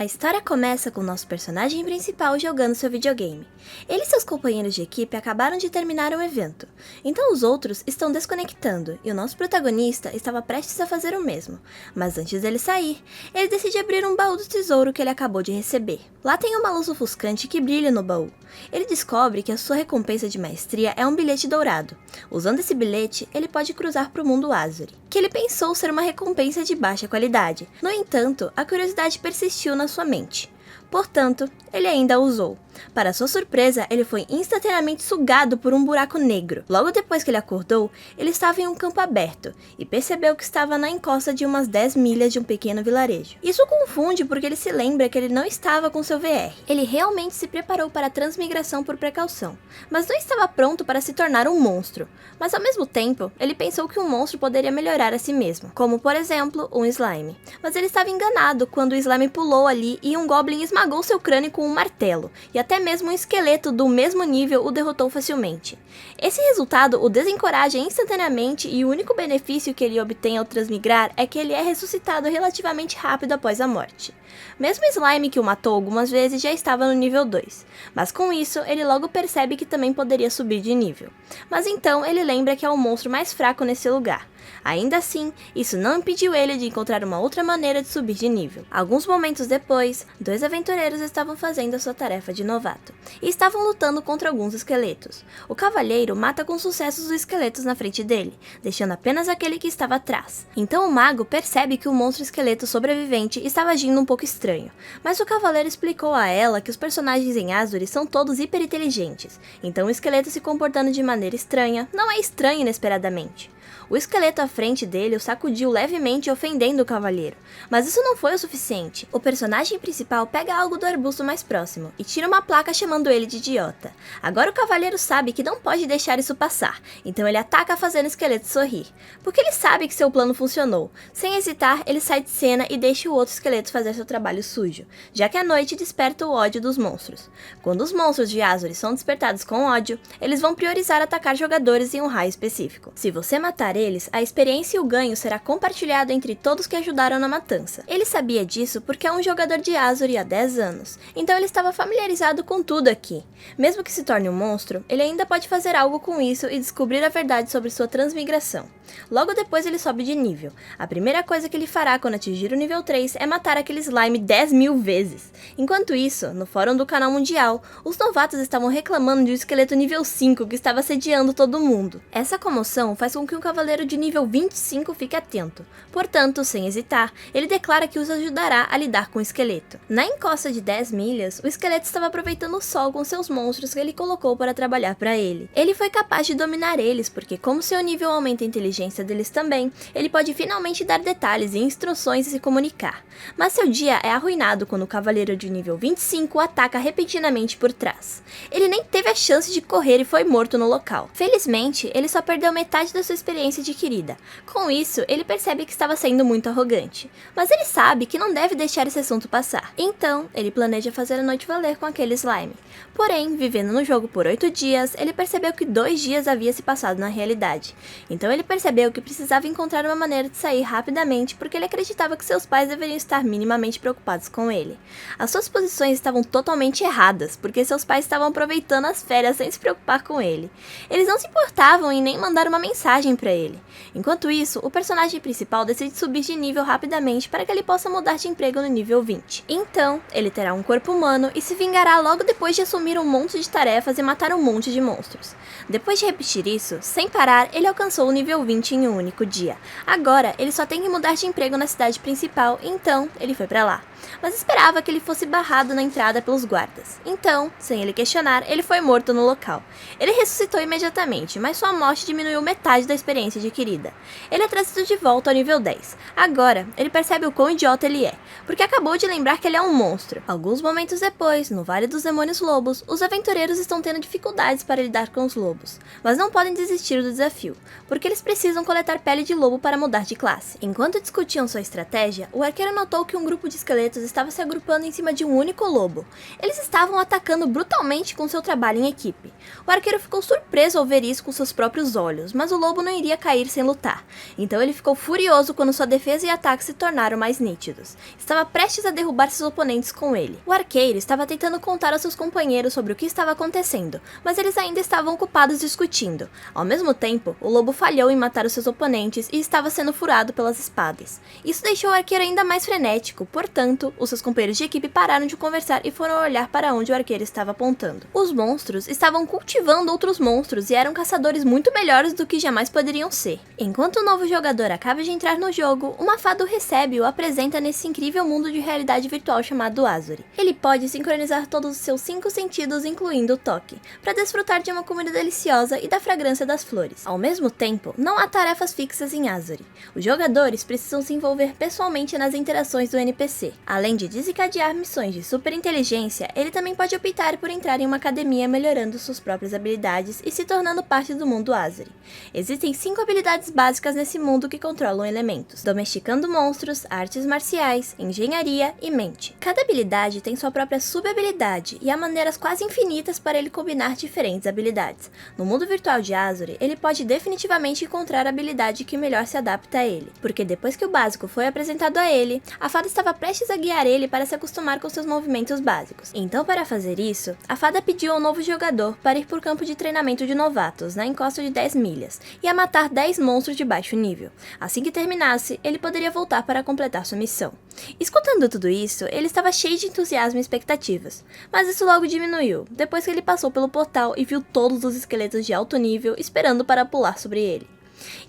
A história começa com o nosso personagem principal jogando seu videogame. Ele e seus companheiros de equipe acabaram de terminar um evento, então os outros estão desconectando e o nosso protagonista estava prestes a fazer o mesmo. Mas antes dele sair, ele decide abrir um baú do tesouro que ele acabou de receber. Lá tem uma luz ofuscante que brilha no baú. Ele descobre que a sua recompensa de maestria é um bilhete dourado. Usando esse bilhete, ele pode cruzar para o mundo Azuri, que ele pensou ser uma recompensa de baixa qualidade. No entanto, a curiosidade persistiu na sua mente. Portanto, ele ainda a usou. Para sua surpresa, ele foi instantaneamente sugado por um buraco negro. Logo depois que ele acordou, ele estava em um campo aberto e percebeu que estava na encosta de umas 10 milhas de um pequeno vilarejo. Isso o confunde porque ele se lembra que ele não estava com seu VR. Ele realmente se preparou para a transmigração por precaução, mas não estava pronto para se tornar um monstro. Mas ao mesmo tempo, ele pensou que um monstro poderia melhorar a si mesmo, como por exemplo, um slime. Mas ele estava enganado quando o slime pulou ali e um goblin esmagou seu crânio com um martelo, e até mesmo um esqueleto do mesmo nível o derrotou facilmente. Esse resultado o desencoraja instantaneamente e o único benefício que ele obtém ao transmigrar é que ele é ressuscitado relativamente rápido após a morte. Mesmo o slime que o matou algumas vezes já estava no nível 2, mas com isso ele logo percebe que também poderia subir de nível. Mas então ele lembra que é o monstro mais fraco nesse lugar. Ainda assim, isso não impediu ele de encontrar uma outra maneira de subir de nível. Alguns momentos depois, dois aventureiros estavam fazendo a sua tarefa de novato, e estavam lutando contra alguns esqueletos. O cavalheiro mata com sucesso os esqueletos na frente dele, deixando apenas aquele que estava atrás. Então o mago percebe que o monstro esqueleto sobrevivente estava agindo um pouco estranho, mas o cavaleiro explicou a ela que os personagens em Azuri são todos hiperinteligentes, então o esqueleto se comportando de maneira estranha não é estranho inesperadamente. O esqueleto à frente dele o sacudiu levemente, ofendendo o cavalheiro, mas isso não foi o suficiente. O personagem principal pega algo do arbusto mais próximo e tira uma placa chamando ele de idiota. Agora o cavalheiro sabe que não pode deixar isso passar, então ele ataca fazendo o esqueleto sorrir, porque ele sabe que seu plano funcionou. Sem hesitar, ele sai de cena e deixa o outro esqueleto fazer seu trabalho sujo, já que a noite desperta o ódio dos monstros. Quando os monstros de Azuri são despertados com ódio, eles vão priorizar atacar jogadores em um raio específico. Se você matar eles, a experiência e o ganho será compartilhado entre todos que ajudaram na matança. Ele sabia disso porque é um jogador de Azuri há 10 anos, então ele estava familiarizado com tudo aqui. Mesmo que se torne um monstro, ele ainda pode fazer algo com isso e descobrir a verdade sobre sua transmigração. Logo depois ele sobe de nível. A primeira coisa que ele fará quando atingir o nível 3 é matar aquele slime 10.000 vezes. Enquanto isso, no fórum do canal mundial, os novatos estavam reclamando de um esqueleto nível 5 que estava assediando todo mundo. Essa comoção faz com que um cavaleiro de nível 25 fique atento. Portanto, sem hesitar, ele declara que os ajudará a lidar com o esqueleto. Na encosta de 10 milhas, o esqueleto estava aproveitando o sol com seus monstros que ele colocou para trabalhar para ele. Ele foi capaz de dominar eles porque, como seu nível aumenta a inteligência deles também, ele pode finalmente dar detalhes e instruções e se comunicar. Mas seu dia é arruinado quando o cavaleiro de nível 25 o ataca repentinamente por trás. Ele nem teve a chance de correr e foi morto no local. Felizmente, ele só perdeu metade da sua experiência adquirida. Com isso, ele percebe que estava sendo muito arrogante. Mas ele sabe que não deve deixar esse assunto passar. Então, ele planeja fazer a noite valer com aquele slime. Porém, vivendo no jogo por 8 dias, ele percebeu que 2 dias havia se passado na realidade. Então ele percebeu que precisava encontrar uma maneira de sair rapidamente porque ele acreditava que seus pais deveriam estar minimamente preocupados com ele. As suas posições estavam totalmente erradas, porque seus pais estavam aproveitando as férias sem se preocupar com ele. Eles não se importavam em nem mandar uma mensagem para ele. Enquanto isso, o personagem principal decide subir de nível rapidamente para que ele possa mudar de emprego no nível 20. Então, ele terá um corpo humano e se vingará logo depois de assumir um monte de tarefas e matar um monte de monstros. Depois de repetir isso, sem parar, ele alcançou o nível 20 em um único dia. Agora, ele só tem que mudar de emprego na cidade principal, então ele foi para lá. Mas esperava que ele fosse barrado na entrada pelos guardas. Então, sem ele questionar, ele foi morto no local. Ele ressuscitou imediatamente, mas sua morte diminuiu metade da experiência adquirida. Ele é trazido de volta ao nível 10. Agora, ele percebe o quão idiota ele é, porque acabou de lembrar que ele é um monstro. Alguns momentos depois, no Vale dos Demônios Lobos, os aventureiros estão tendo dificuldades para lidar com os lobos, mas não podem desistir do desafio, porque eles precisam coletar pele de lobo para mudar de classe. Enquanto discutiam sua estratégia, o arqueiro notou que um grupo de esqueletos esqueletos estava se agrupando em cima de um único lobo. Eles estavam atacando brutalmente com seu trabalho em equipe. O arqueiro ficou surpreso ao ver isso com seus próprios olhos, mas o lobo não iria cair sem lutar. Então ele ficou furioso quando sua defesa e ataque se tornaram mais nítidos. Estava prestes a derrubar seus oponentes com ele. O arqueiro estava tentando contar aos seus companheiros sobre o que estava acontecendo, mas eles ainda estavam ocupados discutindo. Ao mesmo tempo, o lobo falhou em matar os seus oponentes e estava sendo furado pelas espadas. Isso deixou o arqueiro ainda mais frenético, portanto, os seus companheiros de equipe pararam de conversar e foram olhar para onde o arqueiro estava apontando. Os monstros estavam cultivando outros monstros e eram caçadores muito melhores do que jamais poderiam ser. Enquanto o novo jogador acaba de entrar no jogo, uma fada o recebe e o apresenta nesse incrível mundo de realidade virtual chamado Azuri. Ele pode sincronizar todos os seus 5 sentidos, incluindo o toque, para desfrutar de uma comida deliciosa e da fragrância das flores. Ao mesmo tempo, não há tarefas fixas em Azuri. Os jogadores precisam se envolver pessoalmente nas interações do NPC. Além de desencadear missões de superinteligência, ele também pode optar por entrar em uma academia melhorando suas próprias habilidades e se tornando parte do mundo Azuri. Existem 5 habilidades básicas nesse mundo que controlam elementos: domesticando monstros, artes marciais, engenharia e mente. Cada habilidade tem sua própria sub-habilidade e há maneiras quase infinitas para ele combinar diferentes habilidades. No mundo virtual de Azuri, ele pode definitivamente encontrar a habilidade que melhor se adapta a ele, porque depois que o básico foi apresentado a ele, a fada estava prestes a guiar ele para se acostumar com seus movimentos básicos. Então, para fazer isso, a fada pediu ao novo jogador para ir por campo de treinamento de novatos, na encosta de 10 milhas, e a matar 10 monstros de baixo nível. Assim que terminasse, ele poderia voltar para completar sua missão. Escutando tudo isso, ele estava cheio de entusiasmo e expectativas, mas isso logo diminuiu, depois que ele passou pelo portal e viu todos os esqueletos de alto nível esperando para pular sobre ele.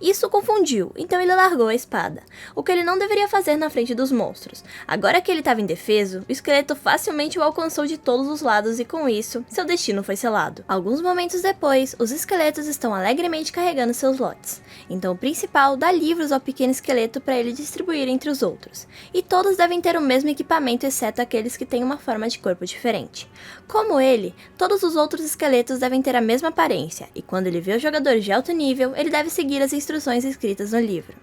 Isso o confundiu, então ele largou a espada, o que ele não deveria fazer na frente dos monstros. Agora que ele estava indefeso, o esqueleto facilmente o alcançou de todos os lados e com isso, seu destino foi selado. Alguns momentos depois, os esqueletos estão alegremente carregando seus lotes. Então o principal dá livros ao pequeno esqueleto para ele distribuir entre os outros. E todos devem ter o mesmo equipamento exceto aqueles que têm uma forma de corpo diferente. Como ele, todos os outros esqueletos devem ter a mesma aparência, e quando ele vê os jogadores de alto nível, ele deve seguir as instruções escritas no livro.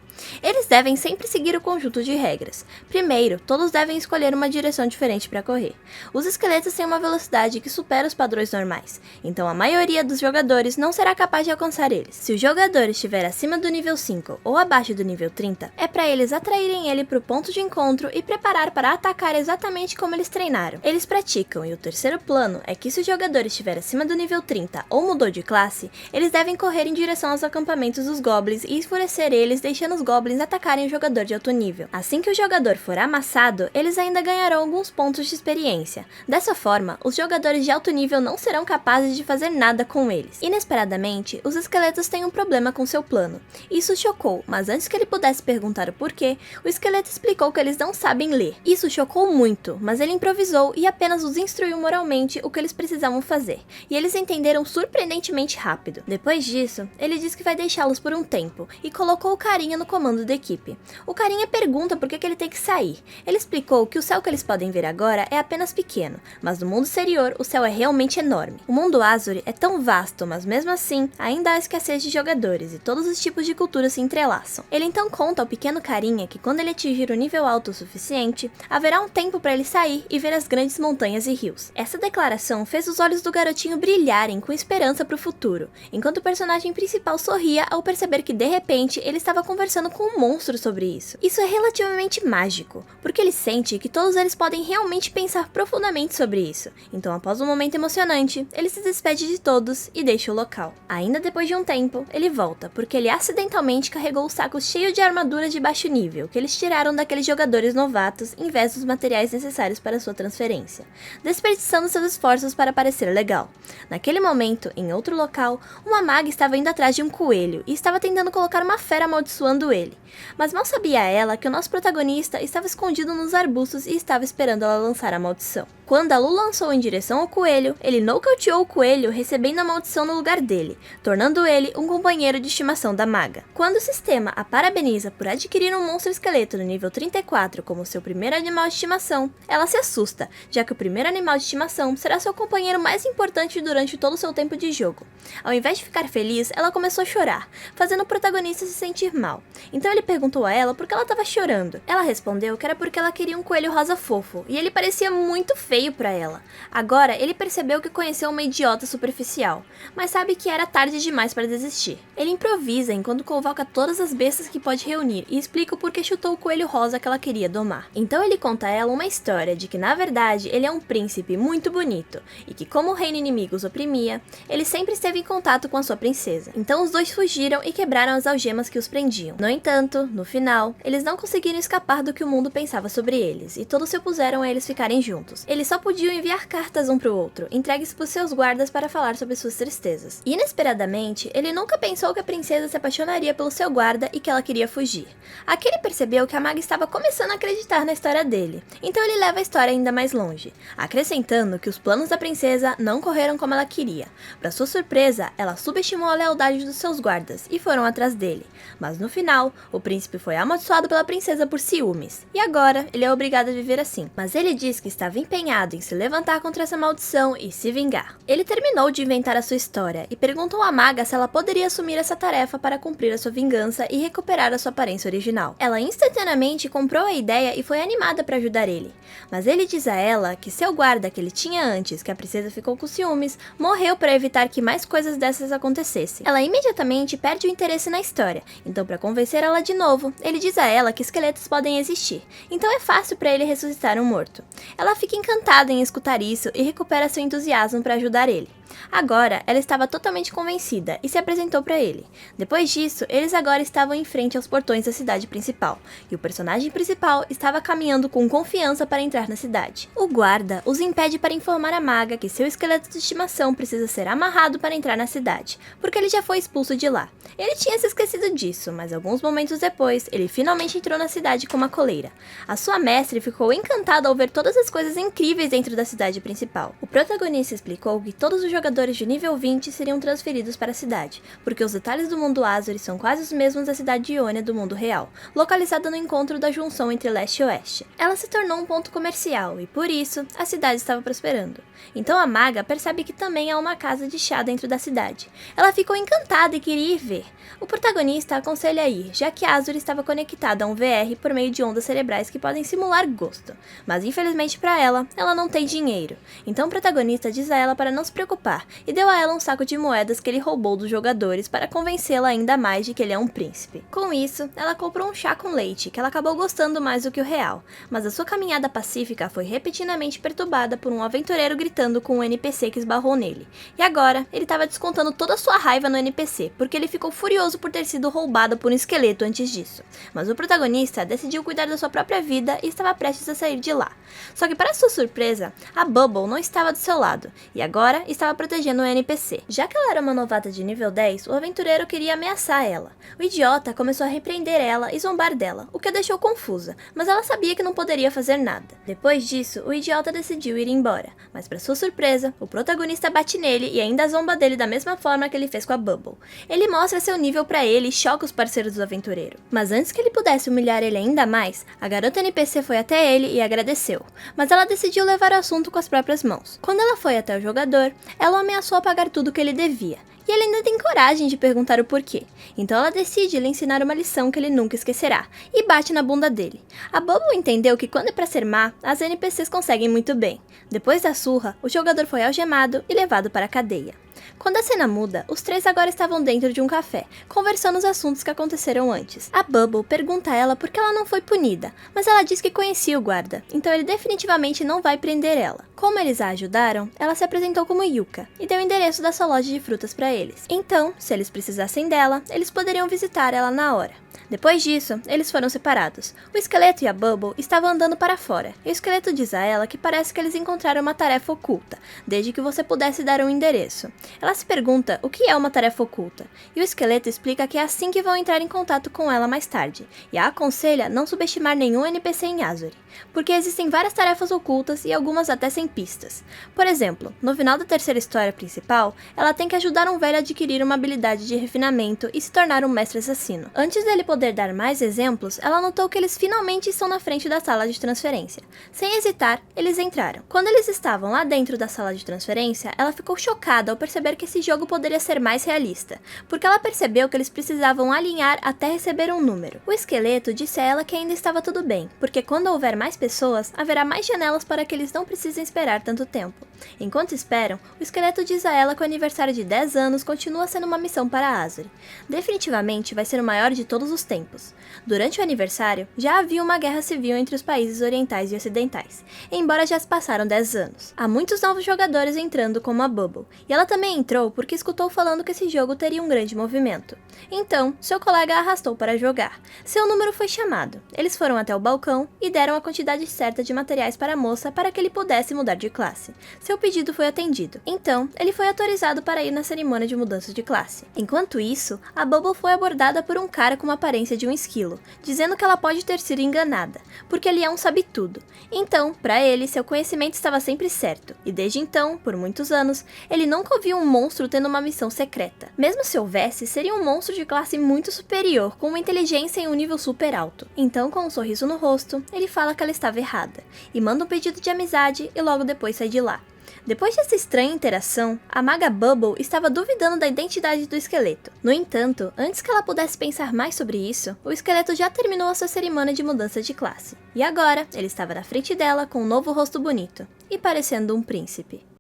Eles devem sempre seguir o conjunto de regras. Primeiro, todos devem escolher uma direção diferente para correr. Os esqueletos têm uma velocidade que supera os padrões normais, então a maioria dos jogadores não será capaz de alcançar eles. Se o jogador estiver acima do nível 5 ou abaixo do nível 30, é para eles atraírem ele para o ponto de encontro e preparar para atacar exatamente como eles treinaram. Eles praticam, e o terceiro plano é que se o jogador estiver acima do nível 30 ou mudou de classe, eles devem correr em direção aos acampamentos dos goblins e enfurecer eles, deixando os goblins atacarem o jogador de alto nível. Assim que o jogador for amassado, eles ainda ganharão alguns pontos de experiência. Dessa forma, os jogadores de alto nível não serão capazes de fazer nada com eles. Inesperadamente, os esqueletos têm um problema com seu plano. Isso chocou, mas antes que ele pudesse perguntar o porquê, o esqueleto explicou que eles não sabem ler. Isso chocou muito, mas ele improvisou e apenas os instruiu moralmente o que eles precisavam fazer, e eles entenderam surpreendentemente rápido. Depois disso, ele disse que vai deixá-los por um tempo, e colocou o carinha no comando da equipe. O carinha pergunta por que ele tem que sair. Ele explicou que o céu que eles podem ver agora é apenas pequeno, mas no mundo exterior o céu é realmente enorme. O mundo Azuri é tão vasto, mas mesmo assim, ainda há escassez de jogadores e todos os tipos de culturas se entrelaçam. Ele então conta ao pequeno carinha que quando ele atingir o nível alto o suficiente, haverá um tempo para ele sair e ver as grandes montanhas e rios. Essa declaração fez os olhos do garotinho brilharem com esperança para o futuro, enquanto o personagem principal sorria ao perceber que de repente ele estava conversando com um monstro sobre isso. Isso é relativamente mágico, porque ele sente que todos eles podem realmente pensar profundamente sobre isso. Então, após um momento emocionante, ele se despede de todos e deixa o local. Ainda depois de um tempo, ele volta, porque ele acidentalmente carregou o saco cheio de armadura de baixo nível, que eles tiraram daqueles jogadores novatos em vez dos materiais necessários para sua transferência, desperdiçando seus esforços para parecer legal. Naquele momento, em outro local, uma maga estava indo atrás de um coelho e estava tentando colocar uma fera amaldiçoando ele. Mas mal sabia ela que o nosso protagonista estava escondido nos arbustos e estava esperando ela lançar a maldição. Quando a Lu lançou em direção ao coelho, ele nocauteou o coelho, recebendo a maldição no lugar dele, tornando ele um companheiro de estimação da maga. Quando o sistema a parabeniza por adquirir um monstro esqueleto no nível 34 como seu primeiro animal de estimação, ela se assusta, já que o primeiro animal de estimação será seu companheiro mais importante durante todo o seu tempo de jogo. Ao invés de ficar feliz, ela começou a chorar, fazendo o protagonista se sentir mal. Então ele perguntou a ela por que ela estava chorando. Ela respondeu que era porque ela queria um coelho rosa fofo, e ele parecia muito feio para ela. Agora, ele percebeu que conheceu uma idiota superficial, mas sabe que era tarde demais para desistir. Ele improvisa enquanto convoca todas as bestas que pode reunir e explica o porquê chutou o coelho rosa que ela queria domar. Então ele conta a ela uma história de que na verdade ele é um príncipe muito bonito, e que como o reino inimigo os oprimia, ele sempre esteve em contato com a sua princesa. Então os dois fugiram e quebraram as algemas que os prendiam. No entanto, no final, eles não conseguiram escapar do que o mundo pensava sobre eles, e todos se opuseram a eles ficarem juntos. Eles só podiam enviar cartas um pro outro, entregues por seus guardas para falar sobre suas tristezas. Inesperadamente, ele nunca pensou que a princesa se apaixonaria pelo seu guarda e que ela queria fugir. Aqui ele percebeu que a maga estava começando a acreditar na história dele, então ele leva a história ainda mais longe, acrescentando que os planos da princesa não correram como ela queria. Para sua surpresa, ela subestimou a lealdade dos seus guardas e foram atrás dele, mas no final, o príncipe foi amaldiçoado pela princesa por ciúmes, e agora ele é obrigado a viver assim. Mas ele diz que estava empenhado em se levantar contra essa maldição e se vingar. Ele terminou de inventar a sua história e perguntou à maga se ela poderia assumir essa tarefa para cumprir a sua vingança e recuperar a sua aparência original. Ela instantaneamente comprou a ideia e foi animada para ajudar ele, mas ele diz a ela que seu guarda que ele tinha antes, que a princesa ficou com ciúmes, morreu para evitar que mais coisas dessas acontecessem. Ela imediatamente perde o interesse na história, então para convencer ela de novo, ele diz a ela que esqueletos podem existir, então é fácil para ele ressuscitar um morto. Ela fica encantada em escutar isso e recupera seu entusiasmo para ajudar ele. Agora, ela estava totalmente convencida e se apresentou para ele. Depois disso, eles agora estavam em frente aos portões da cidade principal, e o personagem principal estava caminhando com confiança para entrar na cidade. O guarda os impede para informar a maga que seu esqueleto de estimação precisa ser amarrado para entrar na cidade, porque ele já foi expulso de lá. Ele tinha se esquecido disso, mas alguns momentos depois, ele finalmente entrou na cidade com uma coleira. A sua mestre ficou encantada ao ver todas as coisas incríveis dentro da cidade principal. O protagonista explicou que todos os jogadores de nível 20 seriam transferidos para a cidade, porque os detalhes do mundo Azuri são quase os mesmos da cidade de Ionia do mundo real, localizada no encontro da junção entre leste e oeste. Ela se tornou um ponto comercial e, por isso, a cidade estava prosperando. Então a maga percebe que também há uma casa de chá dentro da cidade. Ela ficou encantada e queria ir ver. O protagonista aconselha a ir, já que Azuri estava conectada a um VR por meio de ondas cerebrais que podem simular gosto. Mas infelizmente para ela, ela não tem dinheiro. Então o protagonista diz a ela para não se preocupar e deu a ela um saco de moedas que ele roubou dos jogadores para convencê-la ainda mais de que ele é um príncipe. Com isso, ela comprou um chá com leite, que ela acabou gostando mais do que o real, mas a sua caminhada pacífica foi repentinamente perturbada por um aventureiro gritando com um NPC que esbarrou nele. E agora, ele estava descontando toda a sua raiva no NPC, porque ele ficou furioso por ter sido roubado por um esqueleto antes disso. Mas o protagonista decidiu cuidar da sua própria vida e estava prestes a sair de lá. Só que para sua surpresa, a Bubble não estava do seu lado, e agora estava protegendo o NPC. Já que ela era uma novata de nível 10, o aventureiro queria ameaçar ela. O idiota começou a repreender ela e zombar dela, o que a deixou confusa, mas ela sabia que não poderia fazer nada. Depois disso, o idiota decidiu ir embora, mas para sua surpresa, o protagonista bate nele e ainda zomba dele da mesma forma que ele fez com a Bubble. Ele mostra seu nível para ele e choca os parceiros do aventureiro. Mas antes que ele pudesse humilhar ele ainda mais, a garota NPC foi até ele e agradeceu, mas ela decidiu levar o assunto com as próprias mãos. Quando ela foi até o jogador, ela o ameaçou a pagar tudo que ele devia, e ele ainda tem coragem de perguntar o porquê. Então ela decide lhe ensinar uma lição que ele nunca esquecerá, e bate na bunda dele. A Bubble entendeu que quando é pra ser má, as NPCs conseguem muito bem. Depois da surra, o jogador foi algemado e levado para a cadeia. Quando a cena muda, os três agora estavam dentro de um café, conversando os assuntos que aconteceram antes. A Bubble pergunta a ela por que ela não foi punida, mas ela diz que conhecia o guarda, então ele definitivamente não vai prender ela. Como eles a ajudaram, ela se apresentou como Yuka e deu o endereço da sua loja de frutas para eles. Então, se eles precisassem dela, eles poderiam visitar ela na hora. Depois disso, eles foram separados. O esqueleto e a Bubble estavam andando para fora, e o esqueleto diz a ela que parece que eles encontraram uma tarefa oculta, desde que você pudesse dar um endereço. Ela se pergunta o que é uma tarefa oculta, e o esqueleto explica que é assim que vão entrar em contato com ela mais tarde, e a aconselha não subestimar nenhum NPC em Azuri, porque existem várias tarefas ocultas e algumas até sem pistas. Por exemplo, no final da terceira história principal, ela tem que ajudar um velho a adquirir uma habilidade de refinamento e se tornar um mestre assassino. Antes dele poder dar mais exemplos, ela notou que eles finalmente estão na frente da sala de transferência. Sem hesitar, eles entraram. Quando eles estavam lá dentro da sala de transferência, ela ficou chocada ao perceber que esse jogo poderia ser mais realista, porque ela percebeu que eles precisavam alinhar até receber um número. O esqueleto disse a ela que ainda estava tudo bem, porque quando houver mais pessoas, haverá mais janelas para que eles não precisem esperar tanto tempo. Enquanto esperam, o esqueleto diz a ela que o aniversário de 10 anos continua sendo uma missão para Azuri. Definitivamente vai ser o maior de todos os tempos. Durante o aniversário, já havia uma guerra civil entre os países orientais e ocidentais, embora já se passaram 10 anos. Há muitos novos jogadores entrando como a Bubble, e ela também entrou porque escutou falando que esse jogo teria um grande movimento. Então, seu colega a arrastou para jogar. Seu número foi chamado. Eles foram até o balcão e deram a quantidade certa de materiais para a moça para que ele pudesse mudar de classe. Seu pedido foi atendido. Então, ele foi autorizado para ir na cerimônia de mudança de classe. Enquanto isso, a Bubble foi abordada por um cara com uma aparência de um esquilo, dizendo que ela pode ter sido enganada, porque ele é um sabe-tudo. Então, para ele, seu conhecimento estava sempre certo, e desde então, por muitos anos, ele nunca ouviu um monstro tendo uma missão secreta. Mesmo se houvesse, seria um monstro de classe muito superior, com uma inteligência em um nível super alto. Então, com um sorriso no rosto, ele fala que ela estava errada, e manda um pedido de amizade e logo depois sai de lá. Depois dessa estranha interação, a maga Bubble estava duvidando da identidade do esqueleto. No entanto, antes que ela pudesse pensar mais sobre isso, o esqueleto já terminou a sua cerimônia de mudança de classe. E agora, ele estava na frente dela com um novo rosto bonito, e parecendo um príncipe.